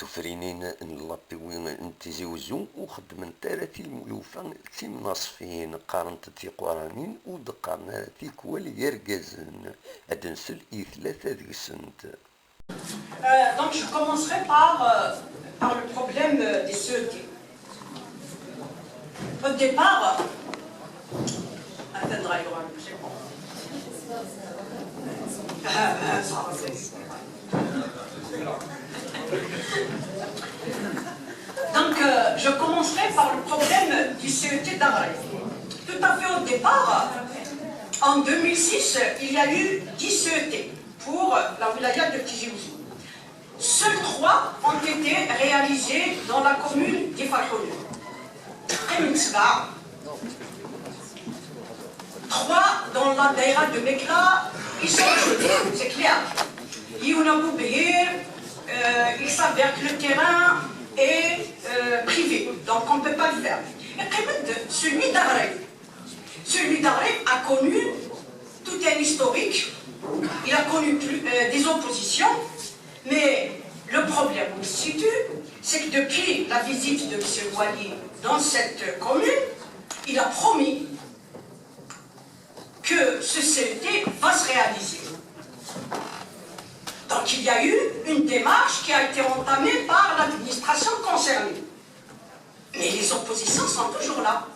سفرينين نلابيوين نتيزيوزو وخدمن تارتي الملوفة تيم ناصفين قارنت تي قرانين ودقارنا تي كوال يرقزن أدنسل ثلاثة ذي السنت. Donc je commencerai par le problème des CET. Au départ, donc je commencerai par le problème du CET d'Arrêt. Tout à fait au départ, en 2006, il y a eu 10 CET pour la wilaya de Tizi Ouzou. Seuls 3 ont été réalisés dans la commune d'Ifalhoul. 3 dans la daïra de Mekla, ils sont gelés, c'est clair. Il s'avère que le terrain est privé, donc on ne peut pas le faire. Et celui d'Arrêt a connu tout un historique, il a connu des oppositions, mais le problème où il se situe, c'est que depuis la visite de M. Wali dans cette commune, il a promis que ce CET va se réaliser. Donc il y a eu une démarche qui a été entamée par l'administration concernée. Mais les oppositions sont toujours là.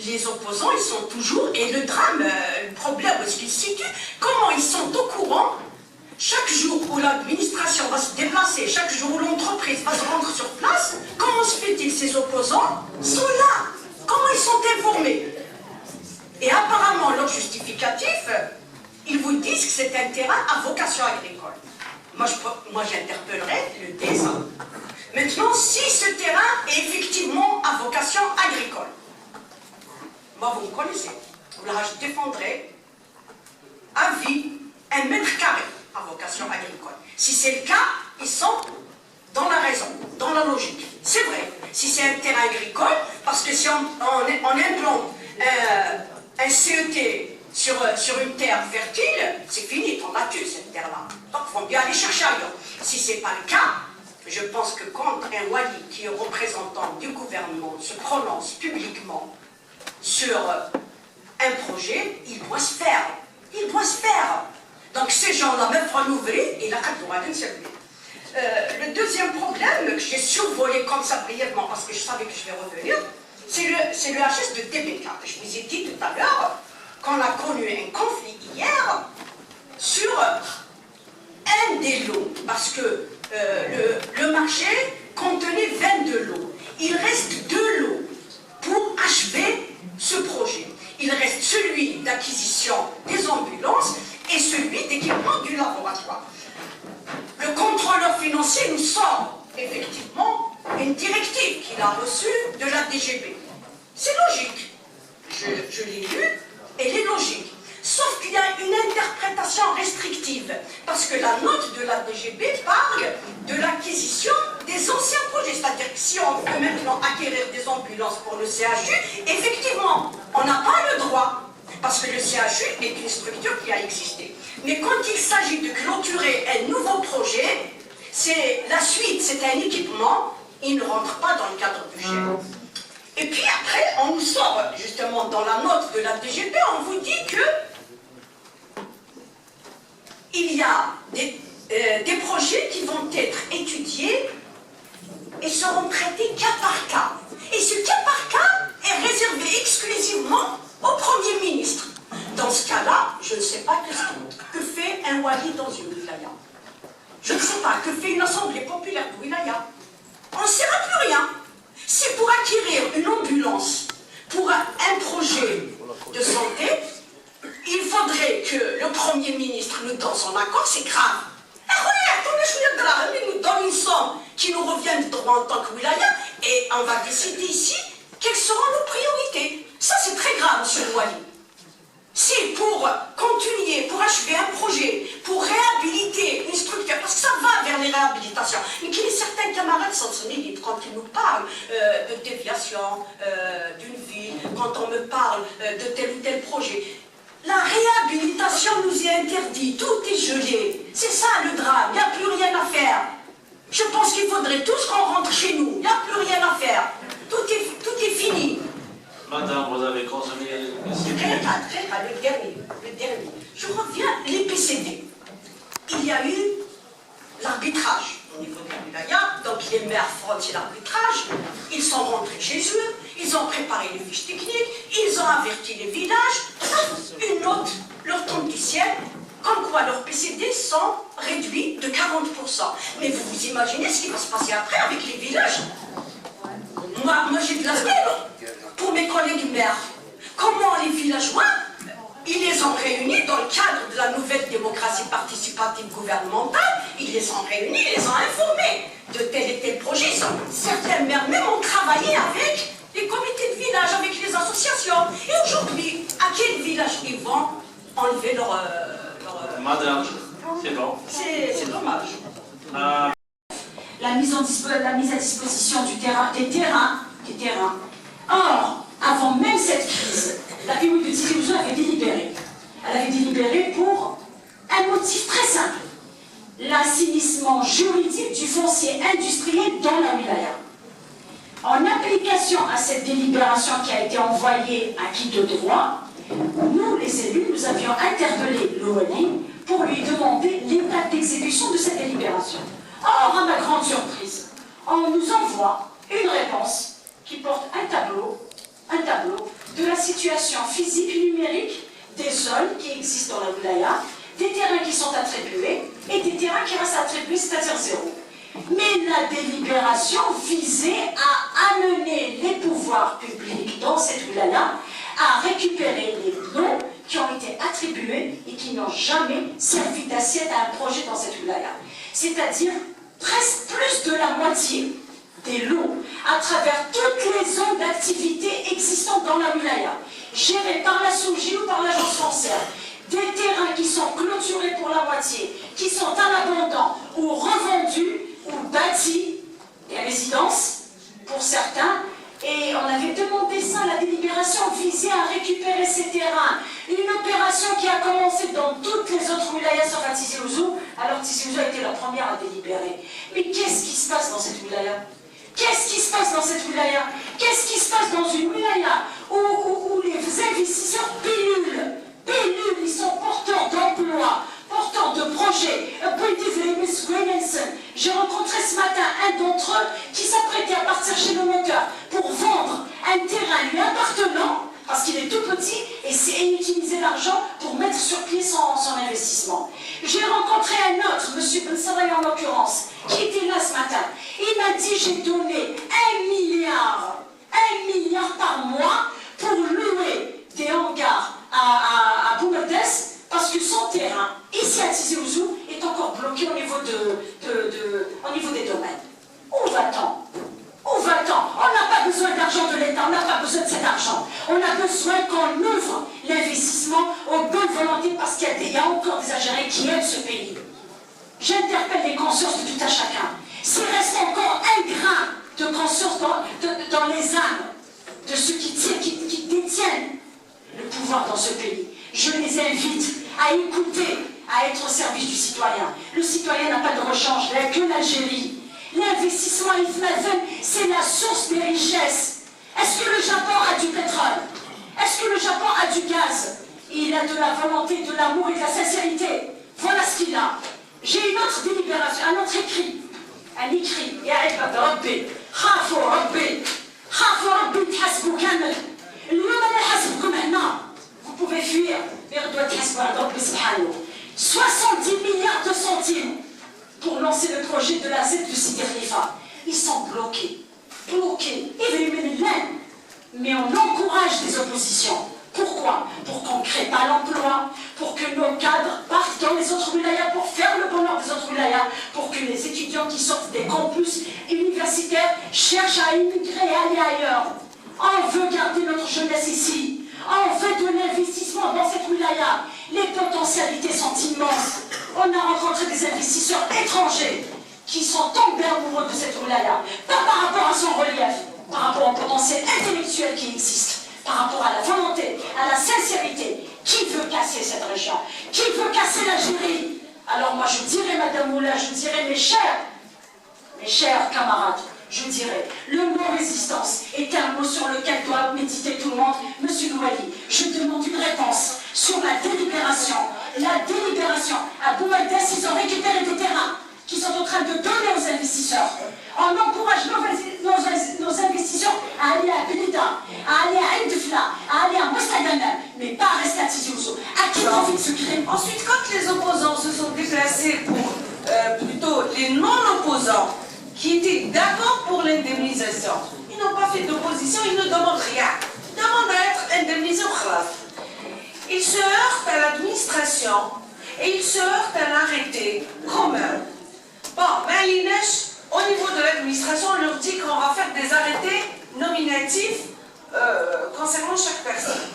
Les opposants, ils sont toujours... Et le drame, le problème où est-ce qu'ils se situent, comment ils sont au courant, chaque jour où l'administration va se déplacer, chaque jour où l'entreprise va se rendre sur place, comment se fait-il ces opposants sont là? Comment ils sont informés? Et apparemment, leur justificatif, ils vous disent que c'est un terrain à vocation agricole. Moi j'interpellerai le dessin. Maintenant, si ce terrain est effectivement à vocation agricole, moi vous me connaissez, là je défendrai à vie 1 mètre carré à vocation agricole. Si c'est le cas, ils sont dans la raison, dans la logique. C'est vrai, si c'est un terrain agricole, parce que si on implante un CET sur une terre fertile, c'est fini, on la tue cette terre-là. Donc il faut bien aller chercher ailleurs. Si ce n'est pas le cas, je pense que quand un wali qui est représentant du gouvernement se prononce publiquement sur un projet, il doit se faire. Il doit se faire. Donc ces gens-là, même pour l'ouvrir, il a qu'à droit d'une seule vie. Le deuxième problème que j'ai survolé comme ça brièvement, parce que je savais que je vais revenir, c'est le HS de TBK. Je vous ai dit tout à l'heure qu'on a connu un conflit hier sur un des lots, parce que le marché contenait 22 lots. Il reste 2 lots pour achever ce projet. Il reste celui d'acquisition des ambulances et celui d'équipement du laboratoire. Le contrôleur financier nous sort effectivement une directive qu'il a reçue de la DGB. C'est logique. Je l'ai lu, elle est logique. Sauf qu'il y a une interprétation restrictive, parce que la note de la DGB parle de l'acquisition des anciens projets. C'est-à-dire que si on veut maintenant acquérir des ambulances pour le CHU, effectivement, on n'a pas le droit, parce que le CHU est une structure qui a existé. Mais quand il s'agit de clôturer un nouveau projet, c'est la suite, c'est un équipement, il ne rentre pas dans le cadre du schéma. Et puis après, on nous sort, justement, dans la note de la DGB, on vous dit que il y a des projets qui vont être étudiés et seront traités cas par cas. Et ce cas par cas est réservé exclusivement au Premier ministre. Dans ce cas-là, je ne sais pas que fait un wali dans une wilaya. Je ne sais pas que fait une assemblée populaire de wilaya. On ne saura plus rien. Si pour acquérir une ambulance pour un projet de santé, il faudrait que le Premier ministre nous donne son accord, c'est grave. Il nous donne une somme qui nous revient de droit en tant que wilaya et on va décider ici quelles seront nos priorités. Ça c'est très grave, monsieur le wali. Si pour continuer, pour achever un projet, pour réhabiliter une structure, parce que ça va vers les réhabilitations, mais qu'il y ait certains camarades sont libres quand ils nous parlent de déviation d'une ville, quand on me parle de tel ou tel projet. La réhabilitation nous est interdite, tout est gelé. C'est ça le drame, il n'y a plus rien à faire. Je pense qu'il faudrait tous qu'on rentre chez nous. Il n'y a plus rien à faire. Tout est fini. Madame, vous avez consommé le PCD. Le dernier. Je reviens, les PCD. Il y a eu l'arbitrage au niveau de la wilaya. Donc les maires frontiers l'arbitrage. Ils sont rentrés chez eux. Ils ont préparé les fiches techniques. Ils ont averti les villages. Une note leur tombe du ciel. Comme quoi leurs PCD sont réduits de 40%. Mais vous imaginez ce qui va se passer après avec les villages? Moi j'ai de la peine pour mes collègues maires. Comment les villageois, ils les ont réunis dans le cadre de la nouvelle démocratie participative gouvernementale, ils les ont réunis, ils les ont informés de tel et tel projet. Certains maires même ont travaillé avec les comités de village, avec les associations. Et aujourd'hui, à quel village ils vont enlever leur Madame, c'est bon. C'est dommage. La mise à disposition des terrains. Or, avant même cette crise, la PMU de Tizi Ouzou avait délibéré. Elle avait délibéré pour un motif très simple. L'assainissement juridique du foncier industriel dans la wilaya. En application à cette délibération qui a été envoyée à qui de droit, nous, les élus, nous avions interpellé l'ONI pour lui demander l'état d'exécution de cette délibération. Or, à ma grande surprise, on nous envoie une réponse qui porte un tableau de la situation physique numérique des zones qui existent dans la wilaya, des terrains qui sont attribués et des terrains qui restent attribués, c'est-à-dire zéro. Mais la délibération visait à amener les pouvoirs publics dans cette wilaya à récupérer les lots qui ont été attribués et qui n'ont jamais servi d'assiette à un projet dans cette wilaya. C'est-à-dire presque plus de la moitié des lots à travers toutes les zones d'activité existantes dans la wilaya, gérées par la SOGI ou par l'agence foncière. Des terrains qui sont clôturés pour la moitié, qui sont à l'abandon ou revendus ou bâtis, des résidences pour certains. Et on avait demandé ça, la délibération visait à récupérer ces terrains. Une opération qui a commencé dans toutes les autres wilayas sauf à Tizi Ouzou, alors Tizi Ouzou a été la première à délibérer. Mais qu'est-ce qui se passe dans cette wilaya? Qu'est-ce qui se passe dans cette wilaya? Qu'est-ce qui se passe dans une wilaya où les investisseurs pillulent, ils sont porteurs d'emplois, porteurs de projets. J'ai rencontré ce matin un d'entre eux qui s'apprêtait à partir chez le notaire pour vendre un terrain lui appartenant, parce qu'il est tout petit, et utiliser l'argent pour mettre sur pied son investissement. J'ai rencontré un autre, M. Ben Saraï en l'occurrence, qui était là ce matin. Il m'a dit, j'ai donné 1 milliard par mois pour louer des hangars à Boumerdes, parce que son terrain, ici à Tizi Ouzou, est encore bloqué au niveau des domaines. Où va-t-on? Où va-t-on? On n'a pas besoin d'argent de l'État, on n'a pas besoin de cet argent. On a besoin qu'on ouvre l'investissement aux bonnes volontés, parce qu'il y a encore des Algériens qui aiment ce pays. J'interpelle les consciences de tout à chacun. S'il reste encore un grain de conscience dans les âmes de ceux qui détiennent le pouvoir dans ce pays, je les invite à écouter, à être au service du citoyen. Le citoyen n'a pas de rechange, il n'a que l'Algérie. L'investissement Ifmazen, c'est la source des richesses. Est-ce que le Japon a du pétrole? Est-ce que le Japon a du gaz? Il a de la volonté, de l'amour et de la sincérité. Voilà ce qu'il a. J'ai une autre délibération, un autre écrit. Un écrit. Ya ibad Rabbi, khafou Rabbi, khafou Rabbi t'hasbou kamel. اليوم أنا حاسبكم هنا. Vous pouvez fuir vers doit t'hasbou Rabbi subhanahu. 70 milliards de centimes pour lancer le projet de la Z de Sidi Khalifa. Ils sont bloqués. Mais on encourage des oppositions. Pourquoi? Pour qu'on ne crée pas l'emploi, pour que nos cadres partent dans les autres wilayas, pour faire le bonheur des autres wilayas, pour que les étudiants qui sortent des campus universitaires cherchent à immigrer et aller ailleurs. On veut garder notre jeunesse ici. On fait de l'investissement dans cette wilaya. Les potentialités sont immenses. On a rencontré des investisseurs étrangers qui sont tombés amoureux de cette wilaya. Pas par rapport à son relief, par rapport au potentiel intellectuel qui existe, par rapport à la volonté, à la sincérité. Qui veut casser cette région? Qui veut casser l'Algérie? Alors moi je dirais, Madame Moula, je dirais, mes chers Mes chers camarades, je dirais, le mot résistance est un mot sur lequel doit méditer tout le monde. Monsieur Louali, je demande une réponse sur la délibération. La délibération. À Boumaïda, ils ont récupéré des terrains qui sont en train de donner aux investisseurs. On encourage nos investisseurs à aller à Belida, à aller à Indefla, à aller à Mostagana, mais pas à rester à Tizi Ouzou. À qui profite ce crime? Ensuite, quand les opposants se sont déplacés pour plutôt les non-opposants qui étaient d'accord pour l'indemnisation, ils n'ont pas fait d'opposition, ils ne demandent rien. Ils demandent à être indemnisés au khalaf. Ils se heurtent à l'administration et ils se heurtent à l'arrêté commun. Bon, mais au niveau de l'administration, on leur dit qu'on va faire des arrêtés nominatifs concernant chaque personne.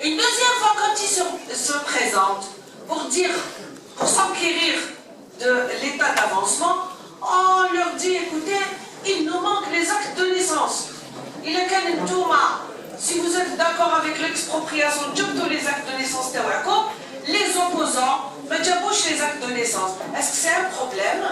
Une deuxième fois, quand ils se présentent pour s'enquérir de l'état d'avancement, on leur dit, écoutez, il nous manque les actes de naissance. Il a qu'un touma. Si vous êtes d'accord avec l'expropriation de tous les actes de naissance Tawako, les opposants me djabouchent les actes de naissance. Est-ce que c'est un problème?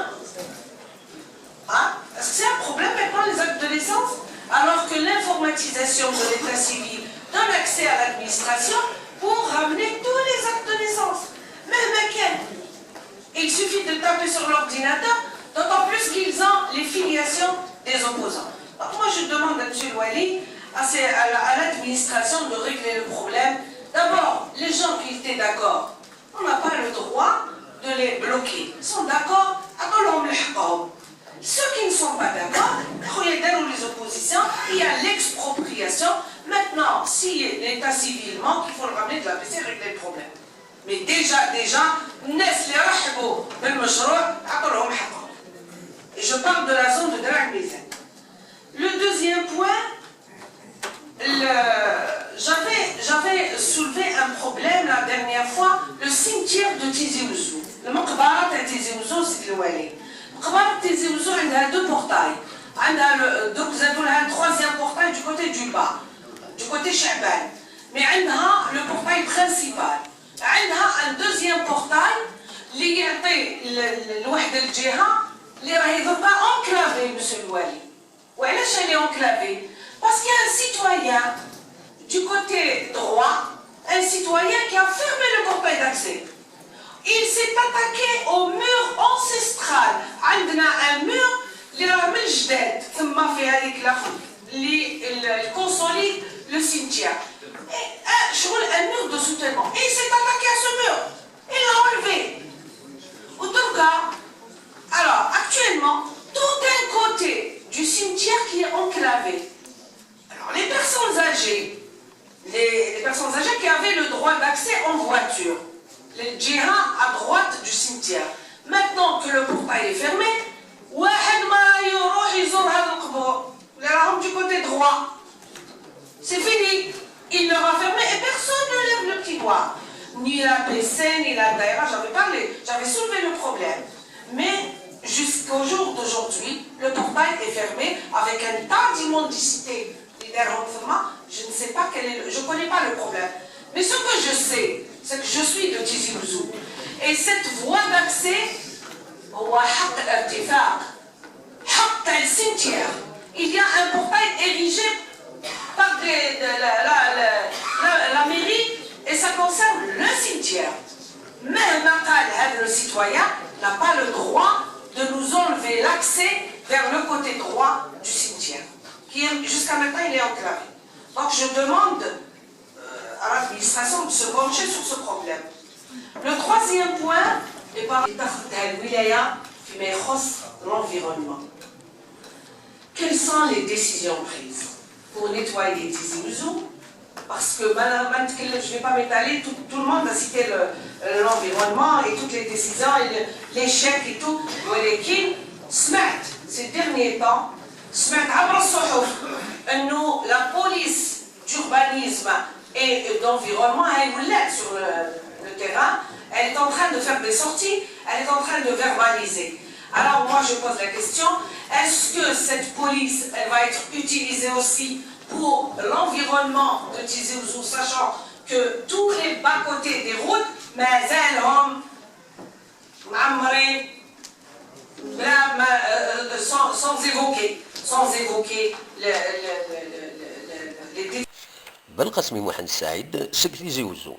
Hein? Est-ce que c'est un problème maintenant les actes de naissance? Alors que l'informatisation de l'état civil donne accès à l'administration pour ramener tous les actes de naissance. Mais il suffit de taper sur l'ordinateur, d'autant plus qu'ils ont les filiations des opposants. Donc moi je demande à M. Louali, à l'administration de régler le problème. D'abord, les gens qui étaient d'accord, on n'a pas le droit de les bloquer. Ils sont d'accord, ceux qui ne sont pas d'accord, les oppositions, il y a l'expropriation. Maintenant, si l'état civil manque, il faut le ramener de la PC et régler le problème. Mais déjà, naissent les rahbo del mashroua, et je parle de la zone de Drag Mizan. Le deuxième point, j'avais soulevé un problème la dernière fois, le cimetière de Tizi Ouzou. Le Maqbarat de Tizi Ouzou, c'est le Wali. Le Maqbarat de Tizi Ouzou, il y a deux portails. Donc vous avez un troisième portail du côté du bas, du côté Chaban. Mais il y a le portail principal. Il y a un deuxième portail qui يعطي الواحد الجهة اللي راه يظل pas enclavé, monsieur Louali. وعلاش elle est enclavée? Parce qu'il y a un citoyen du côté droit, un citoyen qui a fermé le portail d'accès. Il s'est attaqué au mur ancestral. عندنا un mur اللي راه من الجداد ثم في هذيك الاخر اللي consolide le cimetière. Un mur de soutènement. Et il s'est attaqué à ce mur. Il l'a enlevé. Alors, actuellement, tout un côté du cimetière qui est enclavé. Alors, les personnes âgées qui avaient le droit d'accès en voiture, les djihad à droite du cimetière. Maintenant que le portail est fermé, du côté droit, c'est fini. Il leur a fermé et personne ne lève le petit doigt. Ni la PC, ni la Daïra, j'avais soulevé le problème. Mais jusqu'au jour d'aujourd'hui, le portail est fermé avec un tas d'immondicité. Je ne sais pas je ne connais pas le problème. Mais ce que je sais, c'est que je suis de Tizi Ouzou. Et cette voie d'accès, le cimetière, il y a un portail érigé par la mairie et ça concerne le cimetière. Mais le citoyen n'a pas le droit de nous enlever l'accès vers le côté droit du cimetière, qui jusqu'à maintenant il est enclavé. Donc je demande à l'administration de se pencher sur ce problème. Le troisième point est par l'environnement. Quelles sont les décisions prises pour nettoyer Tizi Ouzou? Parce que je ne vais pas m'étaler, tout le monde a cité l'environnement et toutes les décisions, les chèques et tout. Ces derniers temps, la police d'urbanisme et d'environnement, elle sur le terrain, elle est en train de faire des sorties, elle est en train de verbaliser. Alors moi je pose la question, est-ce que cette police, elle va être utilisée aussi pour l'environnement de Tizi Ouzou, sachant que tous les bas-côtés des routes, sont sans évoquer les بالقاسم محمد السعيد سكت يزوزو